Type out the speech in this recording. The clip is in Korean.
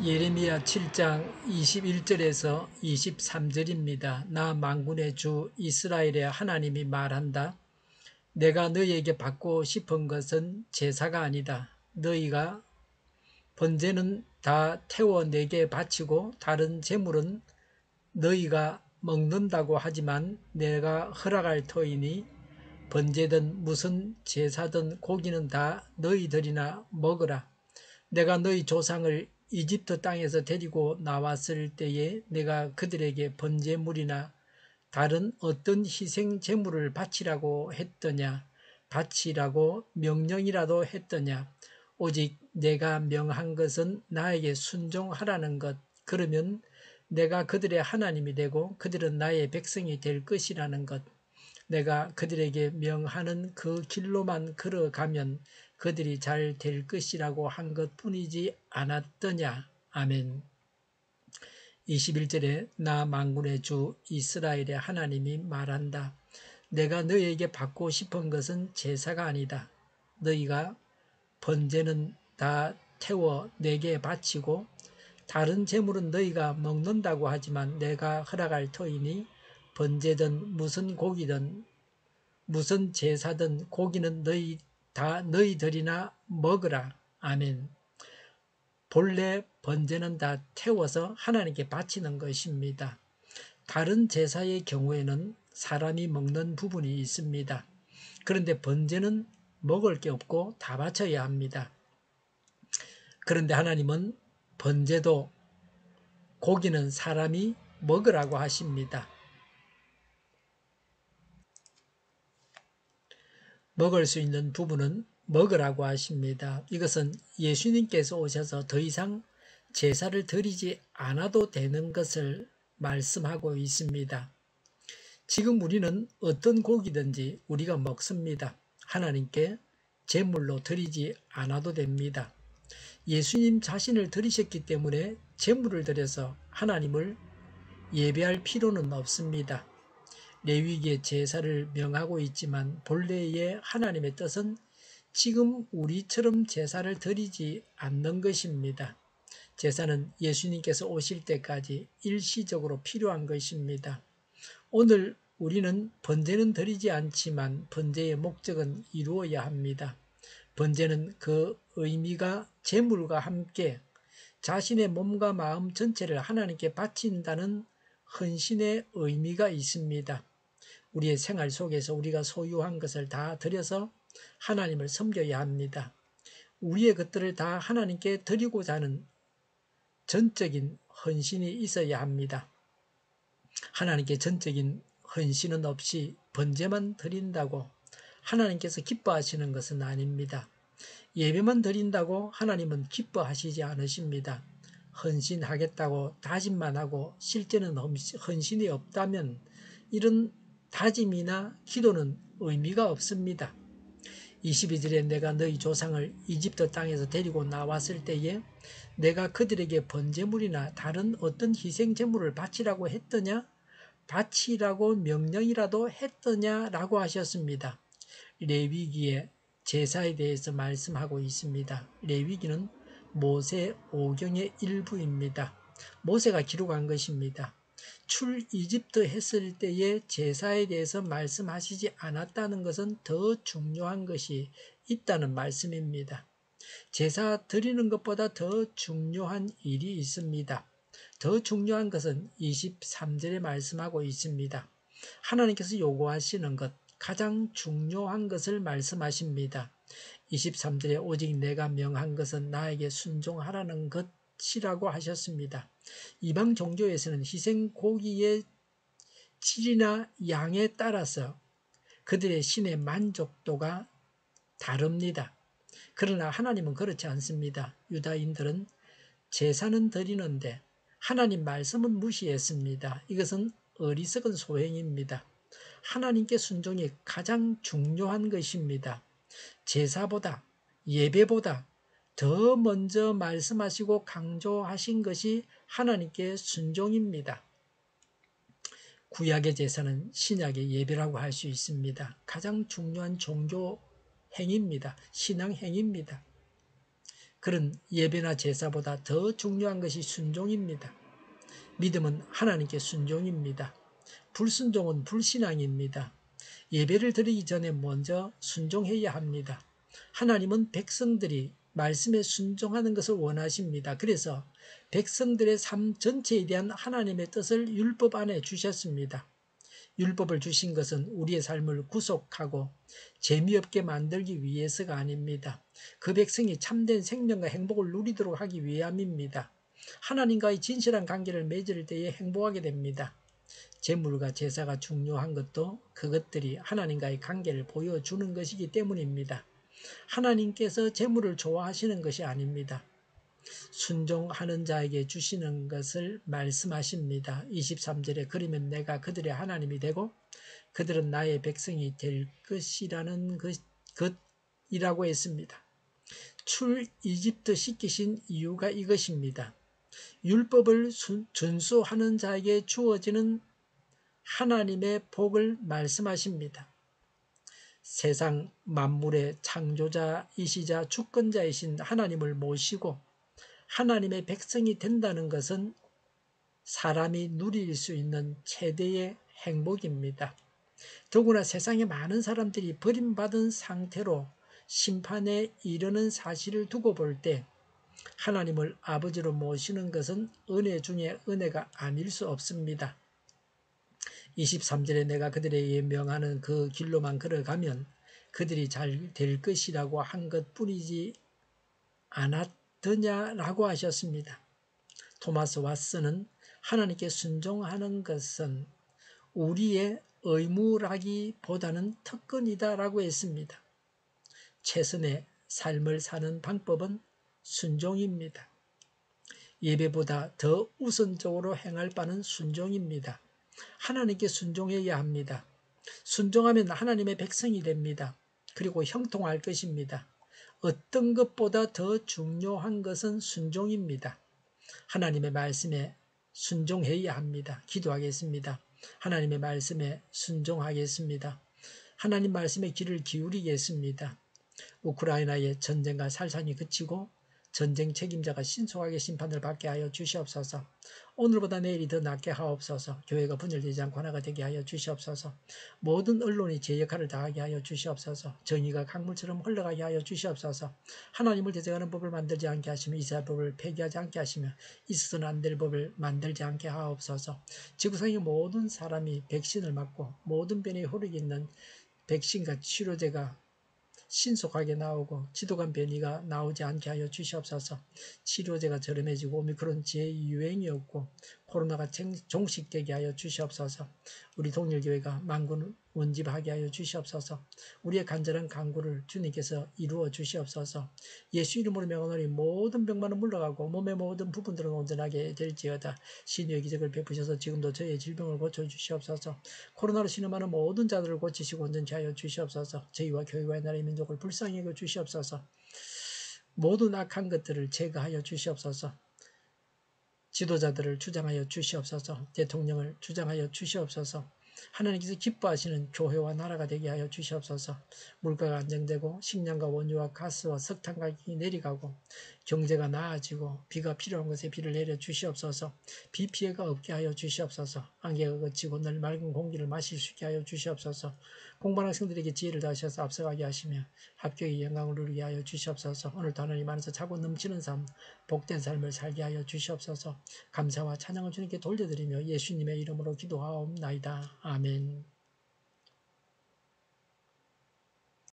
예레미야 7장 21절에서 23절입니다. 나 만군의 주 이스라엘의 하나님이 말한다. 내가 너희에게 받고 싶은 것은 제사가 아니다. 너희가 번제는 다 태워 내게 바치고 다른 제물은 너희가 먹는다고 하지만 내가 허락할 터이니 번제든 무슨 제사든 고기는 다 너희들이나 먹으라. 내가 너희 조상을 이집트 땅에서 데리고 나왔을 때에 내가 그들에게 번제물이나 다른 어떤 희생 제물을 바치라고 했더냐? 바치라고 명령이라도 했더냐? 오직 내가 명한 것은 나에게 순종하라는 것. 그러면 내가 그들의 하나님이 되고 그들은 나의 백성이 될 것이라는 것. 내가 그들에게 명하는 그 길로만 걸어가면 그들이 잘 될 것이라고 한 것뿐이지 않았더냐. 아멘. 21절에 나 만군의 주 이스라엘의 하나님이 말한다. 내가 너희에게 받고 싶은 것은 제사가 아니다. 너희가 번제는 다 태워 내게 바치고 다른 제물은 너희가 먹는다고 하지만 내가 허락할 터이니 번제든 무슨 고기든 무슨 제사든 고기는 너희들이나 먹으라. 아멘. 본래 번제는 다 태워서 하나님께 바치는 것입니다. 다른 제사의 경우에는 사람이 먹는 부분이 있습니다. 그런데 번제는 먹을 게 없고 다 바쳐야 합니다. 그런데 하나님은 번제도 고기는 사람이 먹으라고 하십니다. 먹을 수 있는 부분은 먹으라고 하십니다. 이것은 예수님께서 오셔서 더 이상 제사를 드리지 않아도 되는 것을 말씀하고 있습니다. 지금 우리는 어떤 고기든지 우리가 먹습니다. 하나님께 제물로 드리지 않아도 됩니다. 예수님 자신을 드리셨기 때문에 제물을 드려서 하나님을 예배할 필요는 없습니다. 레위기의 제사를 명하고 있지만 본래의 하나님의 뜻은 지금 우리처럼 제사를 드리지 않는 것입니다. 제사는 예수님께서 오실 때까지 일시적으로 필요한 것입니다. 오늘 우리는 번제는 드리지 않지만 번제의 목적은 이루어야 합니다. 번제는 그 의미가 제물과 함께 자신의 몸과 마음 전체를 하나님께 바친다는 헌신의 의미가 있습니다. 우리의 생활 속에서 우리가 소유한 것을 다 드려서 하나님을 섬겨야 합니다. 우리의 것들을 다 하나님께 드리고자 하는 전적인 헌신이 있어야 합니다. 하나님께 전적인 헌신은 없이 번제만 드린다고 하나님께서 기뻐하시는 것은 아닙니다. 예배만 드린다고 하나님은 기뻐하시지 않으십니다. 헌신하겠다고 다짐만 하고 실제는 헌신이 없다면 이런 다짐이나 기도는 의미가 없습니다. 22절에 내가 너희 조상을 이집트 땅에서 데리고 나왔을 때에 내가 그들에게 번제물이나 다른 어떤 희생제물을 바치라고 했더냐? 바치라고 명령이라도 했더냐라고 하셨습니다. 레위기의 제사에 대해서 말씀하고 있습니다. 레위기는 모세 오경의 일부입니다. 모세가 기록한 것입니다. 출 이집트 했을 때의 제사에 대해서 말씀하시지 않았다는 것은 더 중요한 것이 있다는 말씀입니다. 제사 드리는 것보다 더 중요한 일이 있습니다. 더 중요한 것은 23절에 말씀하고 있습니다. 하나님께서 요구하시는 것, 가장 중요한 것을 말씀하십니다. 23절에 오직 내가 명한 것은 나에게 순종하라는 것이라고 하셨습니다. 이방 종교에서는 희생 고기의 질이나 양에 따라서 그들의 신의 만족도가 다릅니다. 그러나 하나님은 그렇지 않습니다. 유다인들은 제사는 드리는데 하나님 말씀은 무시했습니다. 이것은 어리석은 소행입니다. 하나님께 순종이 가장 중요한 것입니다. 제사보다 예배보다 더 먼저 말씀하시고 강조하신 것이 하나님께 순종입니다. 구약의 제사는 신약의 예배라고 할 수 있습니다. 가장 중요한 종교 행위입니다. 신앙 행위입니다. 그런 예배나 제사보다 더 중요한 것이 순종입니다. 믿음은 하나님께 순종입니다. 불순종은 불신앙입니다. 예배를 드리기 전에 먼저 순종해야 합니다. 하나님은 백성들이 말씀에 순종하는 것을 원하십니다. 그래서 백성들의 삶 전체에 대한 하나님의 뜻을 율법 안에 주셨습니다. 율법을 주신 것은 우리의 삶을 구속하고 재미없게 만들기 위해서가 아닙니다. 그 백성이 참된 생명과 행복을 누리도록 하기 위함입니다. 하나님과의 진실한 관계를 맺을 때에 행복하게 됩니다. 제물과 제사가 중요한 것도 그것들이 하나님과의 관계를 보여주는 것이기 때문입니다. 하나님께서 제물을 좋아하시는 것이 아닙니다. 순종하는 자에게 주시는 것을 말씀하십니다. 23절에 그러면 내가 그들의 하나님이 되고 그들은 나의 백성이 될 것이라는 것이라고 했습니다. 출 이집트 시키신 이유가 이것입니다. 율법을 준수하는 자에게 주어지는 하나님의 복을 말씀하십니다. 세상 만물의 창조자이시자 주권자이신 하나님을 모시고 하나님의 백성이 된다는 것은 사람이 누릴 수 있는 최대의 행복입니다. 더구나 세상에 많은 사람들이 버림받은 상태로 심판에 이르는 사실을 두고 볼 때 하나님을 아버지로 모시는 것은 은혜 중에 은혜가 아닐 수 없습니다. 23절에 내가 그들에게 명하는 그 길로만 걸어가면 그들이 잘 될 것이라고 한 것뿐이지 않았더냐라고 하셨습니다. 토마스 왓슨은 하나님께 순종하는 것은 우리의 의무라기보다는 특권이다라고 했습니다. 최선의 삶을 사는 방법은 순종입니다. 예배보다 더 우선적으로 행할 바는 순종입니다. 하나님께 순종해야 합니다. 순종하면 하나님의 백성이 됩니다. 그리고 형통할 것입니다. 어떤 것보다 더 중요한 것은 순종입니다. 하나님의 말씀에 순종해야 합니다. 기도하겠습니다. 하나님의 말씀에 순종하겠습니다. 하나님 말씀에 귀를 기울이겠습니다. 우크라이나의 전쟁과 살산이 그치고 전쟁 책임자가 신속하게 심판을 받게 하여 주시옵소서. 오늘보다 내일이 더 낫게 하옵소서. 교회가 분열되지 않고 하나가 되게 하여 주시옵소서. 모든 언론이 제 역할을 다하게 하여 주시옵소서. 정의가 강물처럼 흘러가게 하여 주시옵소서. 하나님을 대적하는 법을 만들지 않게 하시며 이스라엘 법을 폐기하지 않게 하시며 있어서는 안 될 법을 만들지 않게 하옵소서. 지구상의 모든 사람이 백신을 맞고 모든 변이에 효력이 있는 백신과 치료제가 신속하게 나오고 지독한 변이가 나오지 않게 하여 주시옵소서. 치료제가 저렴해지고 오미크론 재유행이 없고 코로나가 종식되게 하여 주시옵소서. 우리 동일교회가 만군 운집하게 하여 주시옵소서. 우리의 간절한 간구를 주님께서 이루어 주시옵소서. 예수 이름으로 명하노니 모든 병만은 물러가고 몸의 모든 부분들은 온전하게 될지어다. 신유의 기적을 베푸셔서 지금도 저의 질병을 고쳐주시옵소서. 코로나로 신음하는 모든 자들을 고치시고 온전케 하여 주시옵소서. 저희와 교회와 나라의 민족을 불쌍히 여겨 주시옵소서. 모든 악한 것들을 제거하여 주시옵소서. 지도자들을 주장하여 주시옵소서. 대통령을 주장하여 주시옵소서. 하나님께서 기뻐하시는 교회와 나라가 되게 하여 주시옵소서. 물가가 안정되고 식량과 원유와 가스와 석탄 가격이 내려가고 경제가 나아지고 비가 필요한 곳에 비를 내려 주시옵소서. 비 피해가 없게 하여 주시옵소서. 안개가 걷히고 늘 맑은 공기를 마실 수 있게 하여 주시옵소서. 공부하는 학생들에게 지혜를 다하셔서 앞서가게 하시며 합격의 영광을 누리게 하여 주시옵소서. 오늘도 하나님 안에서 차고 넘치는 삶, 복된 삶을 살게 하여 주시옵소서. 감사와 찬양을 주님께 돌려드리며 예수님의 이름으로 기도하옵나이다. 아멘.